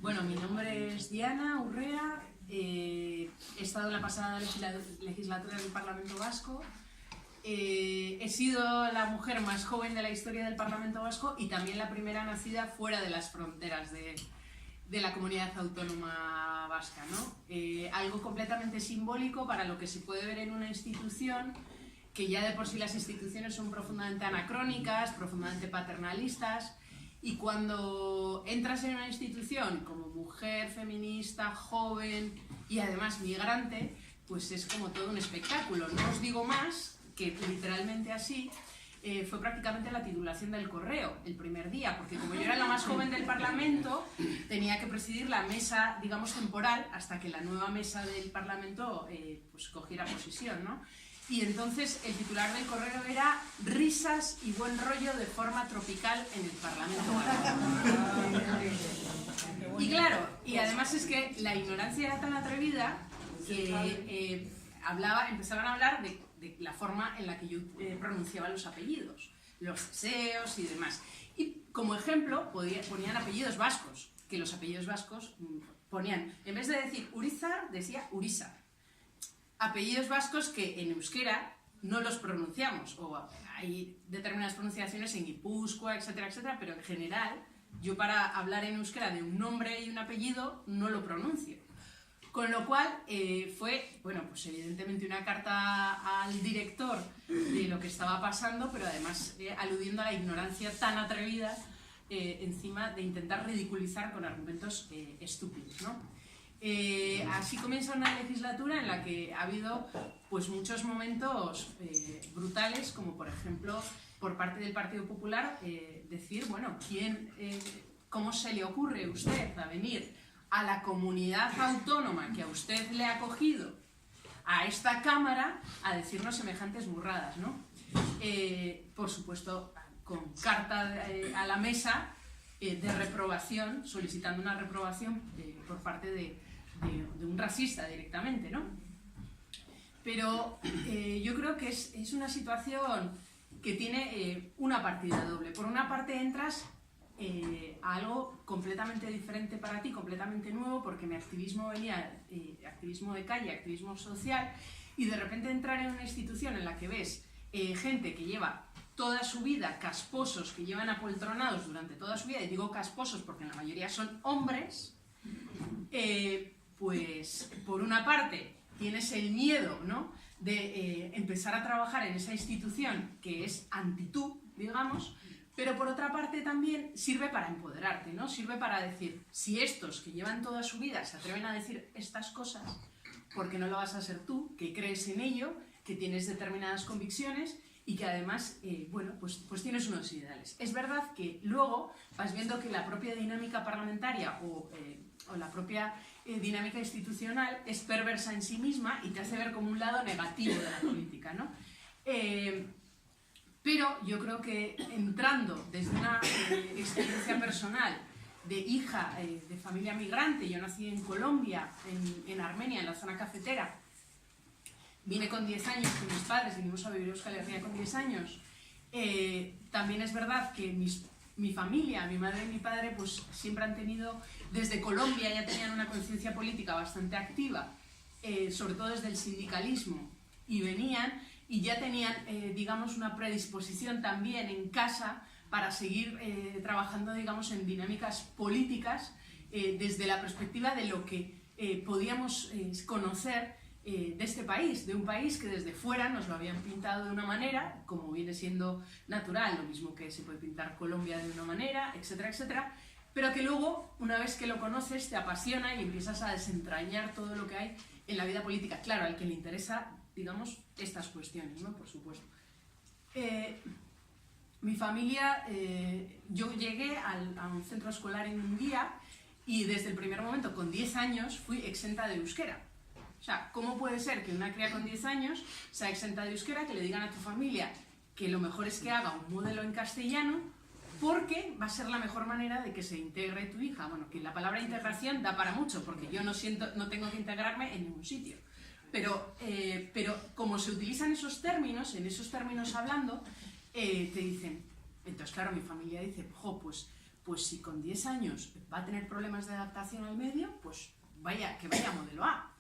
Bueno, mi nombre es Diana Urrea, he estado en la pasada legislatura del Parlamento Vasco, he sido la mujer más joven de la historia del Parlamento Vasco y también la primera nacida fuera de las fronteras de la comunidad autónoma vasca, ¿no? Algo completamente simbólico para lo que se puede ver en una institución que ya de por sí las instituciones son profundamente anacrónicas, profundamente paternalistas, y cuando entras en una institución como mujer, feminista, joven y además migrante, pues es como todo un espectáculo. No os digo más, que literalmente así fue prácticamente la titulación del Correo el primer día, porque como yo era la más joven del Parlamento, tenía que presidir la mesa, digamos, temporal, hasta que la nueva mesa del Parlamento pues cogiera posesión, ¿no? Y entonces el titular del Correo era risas y buen rollo de forma tropical en el Parlamento Vasco. Y claro, y además es que la ignorancia era tan atrevida que empezaban a hablar de la forma en la que yo pronunciaba los apellidos, los deseos y demás. Y como ejemplo ponían apellidos vascos, que los apellidos vascos ponían, en vez de decir Urizar, decía Urizar. Apellidos vascos que en euskera no los pronunciamos, o hay determinadas pronunciaciones en Guipúzcoa, etcétera, etcétera, pero en general, yo para hablar en euskera de un nombre y un apellido no lo pronuncio. Con lo cual fue, bueno, pues evidentemente una carta al director de lo que estaba pasando, pero además aludiendo a la ignorancia tan atrevida encima de intentar ridiculizar con argumentos estúpidos, ¿no? Así comienza una legislatura en la que ha habido pues muchos momentos brutales, como por ejemplo por parte del Partido Popular decir, bueno, ¿cómo se le ocurre a usted a venir a la comunidad autónoma que a usted le ha acogido a esta Cámara a decirnos semejantes burradas, ¿no? Por supuesto, con carta a la mesa de reprobación, solicitando una reprobación por parte de un racista directamente, ¿no? Pero yo creo que es una situación que tiene una partida doble. Por una parte entras a algo completamente diferente para ti, completamente nuevo, porque mi activismo venía activismo de calle, activismo social, y de repente entrar en una institución en la que ves gente que lleva toda su vida, casposos que llevan apoltronados durante toda su vida, y digo casposos porque la mayoría son hombres, pues por una parte tienes el miedo, ¿no?, de empezar a trabajar en esa institución que es anti-tú, digamos, pero por otra parte también sirve para empoderarte, ¿no? Sirve para decir, si estos que llevan toda su vida se atreven a decir estas cosas, ¿por qué no lo vas a hacer tú, que crees en ello, que tienes determinadas convicciones y que además, bueno, pues tienes unos ideales? Es verdad que luego vas viendo que la propia dinámica parlamentaria o la propia dinámica institucional es perversa en sí misma y te hace ver como un lado negativo de la política, ¿no? Pero yo creo que entrando desde una experiencia personal de hija de familia migrante, yo nací en Colombia, en Armenia, en la zona cafetera, vine con 10 años con mis padres, vinimos a vivir a Euskal Herria con 10 años. También es verdad que mi familia, mi madre y mi padre, pues siempre han tenido, desde Colombia ya tenían una conciencia política bastante activa, sobre todo desde el sindicalismo, y venían y ya tenían, digamos, una predisposición también en casa para seguir trabajando, digamos, en dinámicas políticas desde la perspectiva de lo que podíamos conocer de este país, de un país que desde fuera nos lo habían pintado de una manera, como viene siendo natural, lo mismo que se puede pintar Colombia de una manera, etcétera, etcétera, pero que luego, una vez que lo conoces, te apasiona y empiezas a desentrañar todo lo que hay en la vida política. Claro, al que le interesa, digamos, estas cuestiones, ¿no? Por supuesto. Mi familia, yo llegué a un centro escolar en Munguía y desde el primer momento, con 10 años, fui exenta de euskera. O sea, ¿cómo puede ser que una cría con 10 años sea exenta de euskera, que le digan a tu familia que lo mejor es que haga un modelo en castellano porque va a ser la mejor manera de que se integre tu hija? Bueno, que la palabra integración da para mucho, porque yo no tengo que integrarme en ningún sitio. Pero como se utilizan esos términos, en esos términos hablando, te dicen, entonces claro, mi familia dice, jo, pues pues si con 10 años va a tener problemas de adaptación al medio, pues que vaya a modelo A.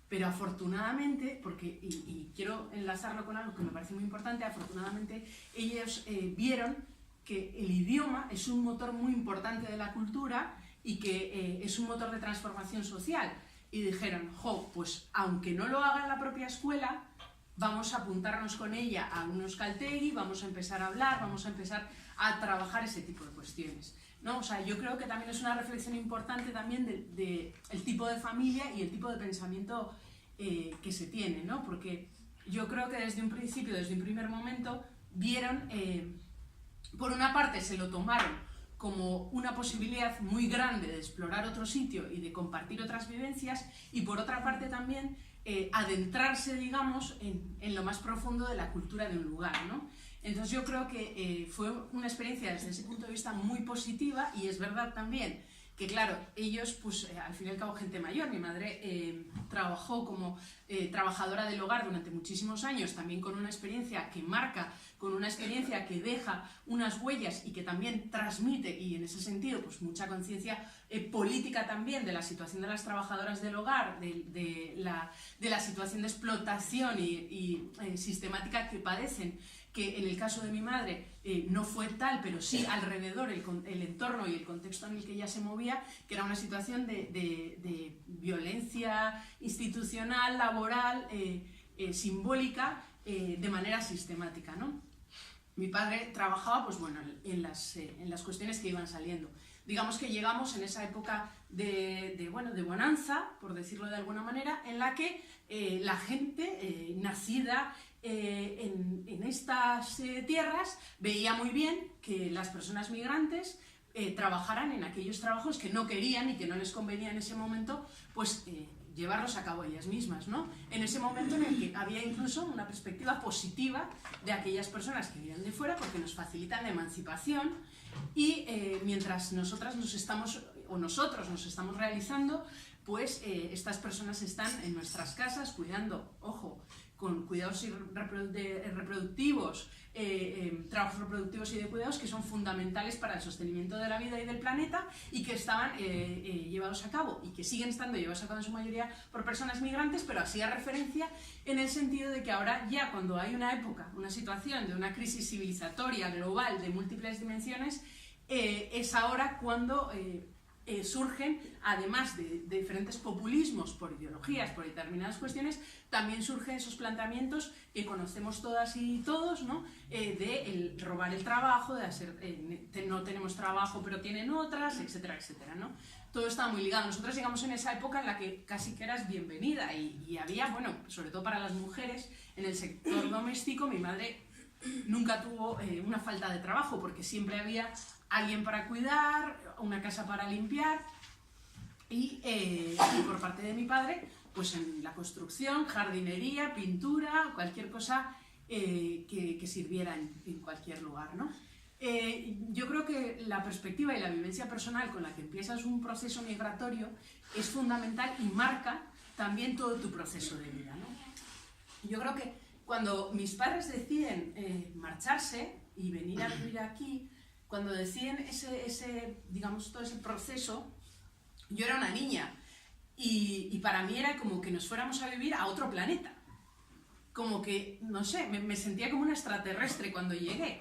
Pero afortunadamente, y quiero enlazarlo con algo que me parece muy importante, afortunadamente ellos vieron que el idioma es un motor muy importante de la cultura y que es un motor de transformación social. Y dijeron, pues aunque no lo haga en la propia escuela, vamos a apuntarnos con ella a un euskaltegi, vamos a empezar a hablar, vamos a empezar a trabajar ese tipo de cuestiones, ¿no? O sea, yo creo que también es una reflexión importante también del tipo de familia y el tipo de pensamiento que se tiene, ¿no? Porque yo creo que desde un principio, desde un primer momento, vieron, por una parte se lo tomaron como una posibilidad muy grande de explorar otro sitio y de compartir otras vivencias, y por otra parte también adentrarse, digamos, en lo más profundo de la cultura de un lugar, ¿no? Entonces yo creo que fue una experiencia desde ese punto de vista muy positiva, y es verdad también que, claro, ellos, pues al fin y al cabo, gente mayor. Mi madre trabajó como trabajadora del hogar durante muchísimos años, también con una experiencia que marca, con una experiencia que deja unas huellas y que también transmite, y en ese sentido, pues mucha conciencia política también de la situación de las trabajadoras del hogar, de la situación de explotación y sistemática que padecen, que en el caso de mi madre no fue tal, pero sí alrededor, el entorno y el contexto en el que ella se movía, que era una situación de violencia institucional, laboral, simbólica, de manera sistemática, ¿no? Mi padre trabajaba, pues bueno, en las cuestiones que iban saliendo. Digamos que llegamos en esa época de bonanza, por decirlo de alguna manera, en la que la gente nacida en estas tierras veía muy bien que las personas migrantes trabajaran en aquellos trabajos que no querían y que no les convenía en ese momento, pues llevarlos a cabo ellas mismas, ¿no? En ese momento en el que había incluso una perspectiva positiva de aquellas personas que vienen de fuera, porque nos facilitan la emancipación, y mientras nosotros nos estamos realizando, pues estas personas están en nuestras casas cuidando, ojo, con cuidados reproductivos, trabajos reproductivos y de cuidados que son fundamentales para el sostenimiento de la vida y del planeta, y que estaban llevados a cabo y que siguen estando llevados a cabo en su mayoría por personas migrantes, pero así a referencia en el sentido de que ahora ya, cuando hay una época, una situación de una crisis civilizatoria global de múltiples dimensiones, es ahora cuando surgen, además de diferentes populismos por ideologías, por determinadas cuestiones, también surgen esos planteamientos que conocemos todas y todos, ¿no? De robar el trabajo, de hacer, no tenemos trabajo pero tienen otras, etcétera, etcétera, ¿no? Todo está muy ligado. Nosotros llegamos en esa época en la que casi que eras bienvenida, y había, bueno, sobre todo para las mujeres, en el sector doméstico, mi madre nunca tuvo una falta de trabajo, porque siempre había alguien para cuidar, una casa para limpiar, y por parte de mi padre, pues en la construcción, jardinería, pintura, cualquier cosa que sirviera en cualquier lugar, ¿no? Yo creo que la perspectiva y la vivencia personal con la que empiezas un proceso migratorio es fundamental y marca también todo tu proceso de vida, ¿no? Yo creo que cuando mis padres deciden marcharse y venir a vivir aquí, cuando deciden digamos, todo ese proceso, yo era una niña, y para mí era como que nos fuéramos a vivir a otro planeta. Como que, no sé, me sentía como una extraterrestre cuando llegué.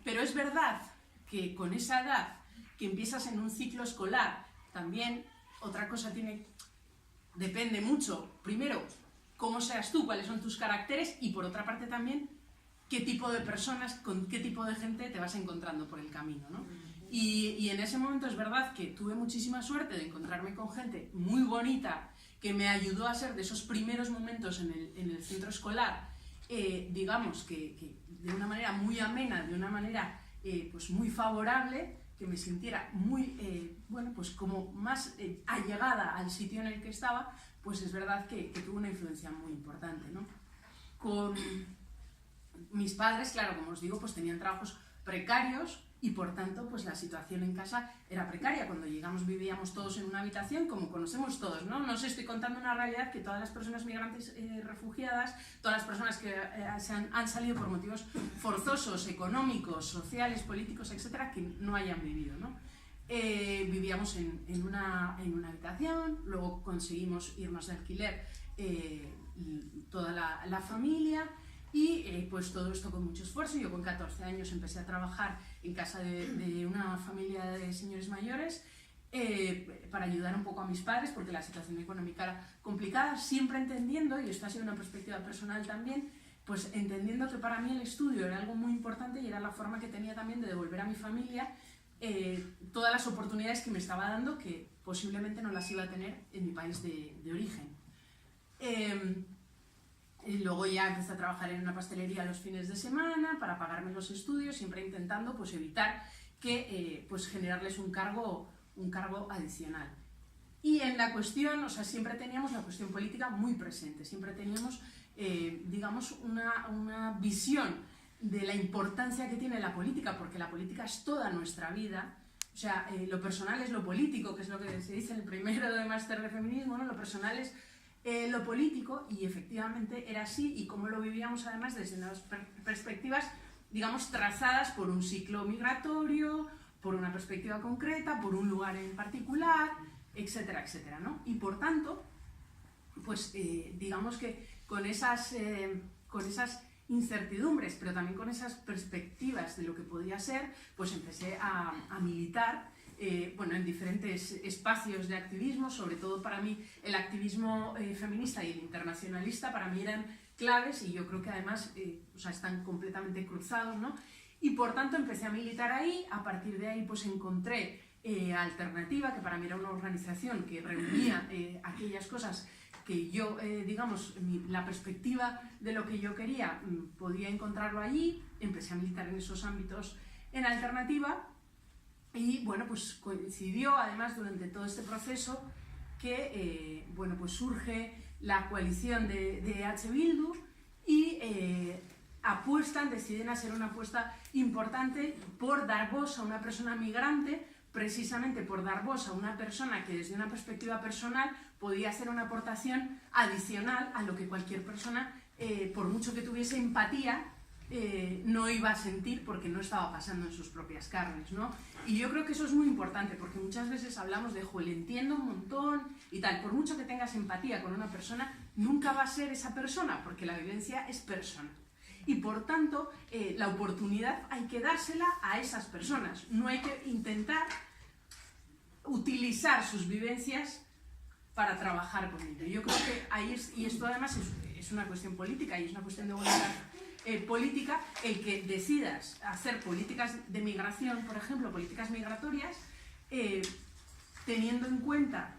Pero es verdad que con esa edad, que empiezas en un ciclo escolar, también otra cosa depende mucho, primero, cómo seas tú, cuáles son tus caracteres, y por otra parte también, qué tipo de personas, con qué tipo de gente te vas encontrando por el camino, ¿no? Y en ese momento es verdad que tuve muchísima suerte de encontrarme con gente muy bonita, que me ayudó a ser de esos primeros momentos en el centro escolar, digamos, que de una manera muy amena, de una manera pues muy favorable, que me sintiera muy, bueno, pues como más allegada al sitio en el que estaba, pues es verdad que tuvo una influencia muy importante, ¿no? Con mis padres, claro, como os digo, pues tenían trabajos precarios, y por tanto, pues la situación en casa era precaria. Cuando llegamos vivíamos todos en una habitación, como conocemos todos, ¿no? No os estoy contando una realidad que todas las personas migrantes refugiadas, todas las personas que han salido por motivos forzosos, económicos, sociales, políticos, etcétera, que no hayan vivido, ¿no? vivíamos en una habitación, luego conseguimos irnos de alquiler toda la familia y pues todo esto con mucho esfuerzo. Yo con 14 años empecé a trabajar en casa de una familia de señores mayores para ayudar un poco a mis padres porque la situación económica era complicada, siempre entendiendo, y esto ha sido una perspectiva personal también, pues entendiendo que para mí el estudio era algo muy importante y era la forma que tenía también de devolver a mi familia todas las oportunidades que me estaba dando, que posiblemente no las iba a tener en mi país de origen. Y luego ya empecé a trabajar en una pastelería los fines de semana para pagarme los estudios, siempre intentando pues, evitar que pues, generarles un cargo adicional. Y en la cuestión, o sea, siempre teníamos la cuestión política muy presente, siempre teníamos, digamos, una visión de la importancia que tiene la política, porque la política es toda nuestra vida. O sea, lo personal es lo político, que es lo que se dice en el primero de máster de feminismo, ¿no? Lo personal es lo político, y efectivamente era así, y cómo lo vivíamos además desde unas perspectivas, digamos, trazadas por un ciclo migratorio, por una perspectiva concreta, por un lugar en particular, etcétera, etcétera, ¿no? Y por tanto, pues digamos que con esas incertidumbres, pero también con esas perspectivas de lo que podía ser, pues empecé a militar bueno, en diferentes espacios de activismo. Sobre todo para mí el activismo feminista y el internacionalista para mí eran claves, y yo creo que además o sea, están completamente cruzados, ¿no? Y por tanto empecé a militar ahí. A partir de ahí pues encontré Alternativa, que para mí era una organización que reunía aquellas cosas que yo, digamos, la perspectiva de lo que yo quería, podía encontrarlo allí. Empecé a militar en esos ámbitos en Alternativa, y bueno, pues coincidió además durante todo este proceso que bueno, pues surge la coalición de H. Bildu, y deciden hacer una apuesta importante por dar voz a una persona migrante, precisamente por dar voz a una persona que desde una perspectiva personal podía hacer una aportación adicional a lo que cualquier persona, por mucho que tuviese empatía, no iba a sentir porque no estaba pasando en sus propias carnes, ¿no? Y yo creo que eso es muy importante, porque muchas veces hablamos de le entiendo un montón y tal. Por mucho que tengas empatía con una persona, nunca va a ser esa persona, porque la vivencia es personal. Y por tanto, la oportunidad hay que dársela a esas personas. No hay que intentar utilizar sus vivencias para trabajar con ello. Yo creo que ahí y esto además es una cuestión política, y es una cuestión de voluntad política, el que decidas hacer políticas de migración, por ejemplo, políticas migratorias, teniendo en cuenta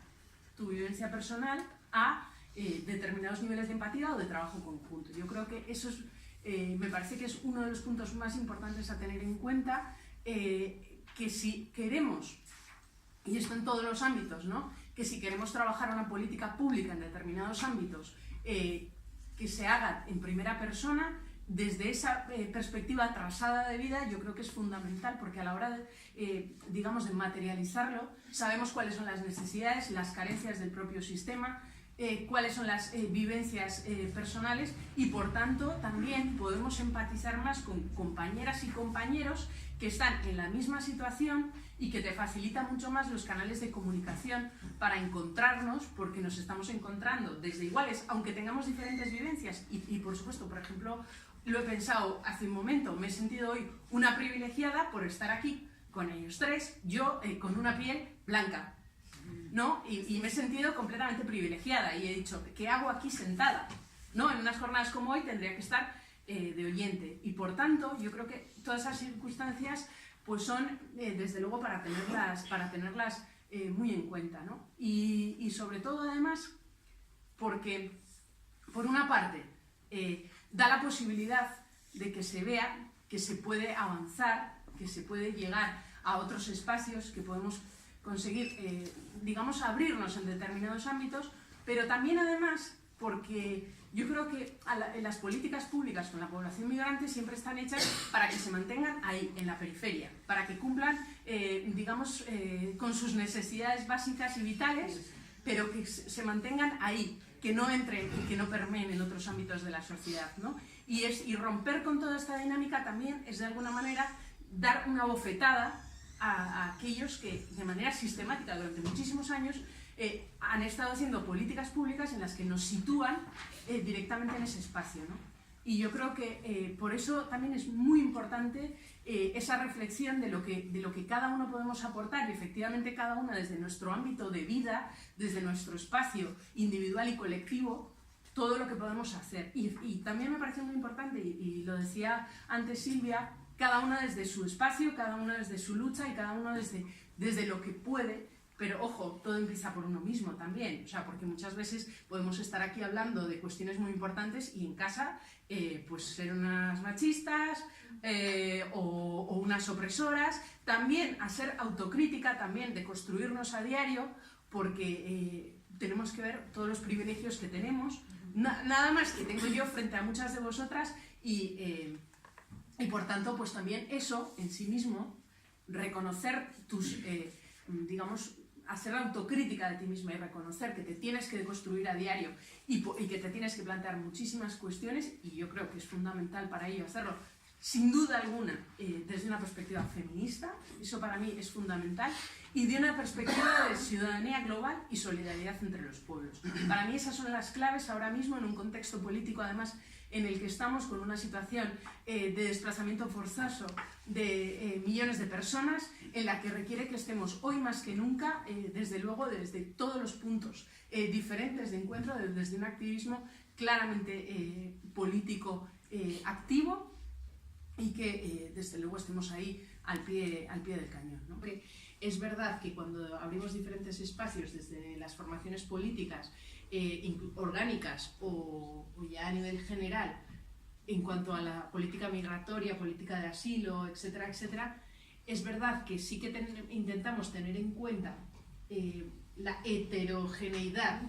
tu vivencia personal a determinados niveles de empatía o de trabajo conjunto. Yo creo que eso es, me parece que es uno de los puntos más importantes a tener en cuenta, que si queremos, y esto en todos los ámbitos, ¿no? Que si queremos trabajar una política pública en determinados ámbitos, que se haga en primera persona, desde esa perspectiva trazada de vida, yo creo que es fundamental, porque a la hora de, digamos, de materializarlo, sabemos cuáles son las necesidades, las carencias del propio sistema, cuáles son las vivencias personales, y por tanto también podemos empatizar más con compañeras y compañeros que están en la misma situación, y que te facilita mucho más los canales de comunicación para encontrarnos, porque nos estamos encontrando desde iguales, aunque tengamos diferentes vivencias. Y por supuesto, por ejemplo, lo he pensado hace un momento, me he sentido hoy una privilegiada por estar aquí con ellos tres, yo con una piel blanca, ¿no? Y me he sentido completamente privilegiada, y he dicho, ¿qué hago aquí sentada? ¿No? En unas jornadas como hoy tendría que estar de oyente, y por tanto yo creo que todas esas circunstancias pues son desde luego para tenerlas muy en cuenta, ¿no? Y sobre todo además porque por una parte da la posibilidad de que se vea que se puede avanzar, que se puede llegar a otros espacios, que podemos conseguir, digamos, abrirnos en determinados ámbitos, pero también además porque yo creo que las políticas públicas con la población migrante siempre están hechas para que se mantengan ahí, en la periferia, para que cumplan, digamos, con sus necesidades básicas y vitales, pero que se mantengan ahí, que no entren y que no permeen en otros ámbitos de la sociedad, ¿no? Y romper con toda esta dinámica también es de alguna manera dar una bofetada a aquellos que de manera sistemática durante muchísimos años han estado haciendo políticas públicas en las que nos sitúan directamente en ese espacio, ¿no? Y yo creo que por eso también es muy importante esa reflexión de lo que cada uno podemos aportar, y efectivamente cada uno desde nuestro ámbito de vida, desde nuestro espacio individual y colectivo, todo lo que podemos hacer. Y también me parece muy importante, y lo decía antes Silvia, cada uno desde su espacio, cada uno desde su lucha y cada uno desde lo que puede. Pero ojo, todo empieza por uno mismo también, o sea, porque muchas veces podemos estar aquí hablando de cuestiones muy importantes y en casa pues ser unas machistas o unas opresoras, también a ser autocrítica, también de construirnos a diario, porque tenemos que ver todos los privilegios que tenemos, nada más que tengo yo frente a muchas de vosotras y por tanto pues también eso en sí mismo, reconocer tus, digamos, hacer autocrítica de ti misma y reconocer que te tienes que deconstruir a diario y que te tienes que plantear muchísimas cuestiones, y yo creo que es fundamental para ello hacerlo, sin duda alguna, desde una perspectiva feminista, eso para mí es fundamental, y de una perspectiva de ciudadanía global y solidaridad entre los pueblos. Para mí esas son las claves ahora mismo en un contexto político, además, en el que estamos con una situación de desplazamiento forzoso de millones de personas, en la que requiere que estemos hoy más que nunca, desde luego desde todos los puntos diferentes de encuentro, desde un activismo claramente político activo, y que desde luego estemos ahí al pie del cañón, ¿no? Porque es verdad que cuando abrimos diferentes espacios desde las formaciones políticas orgánicas o ya a nivel general, en cuanto a la política migratoria, política de asilo, etcétera, etcétera, es verdad que sí que intentamos tener en cuenta la heterogeneidad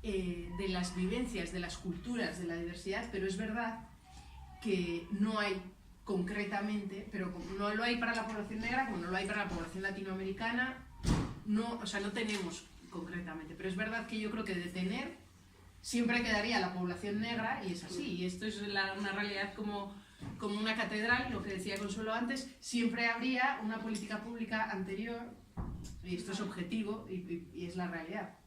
de las vivencias, de las culturas, de la diversidad, pero es verdad que no hay concretamente, pero como no lo hay para la población negra, como no lo hay para la población latinoamericana, no, o sea, no tenemos concretamente, pero es verdad que yo creo que de tener siempre quedaría la población negra, y es así, y esto es una realidad como una catedral, lo que decía Consuelo antes, siempre habría una política pública anterior, y esto es objetivo y es la realidad.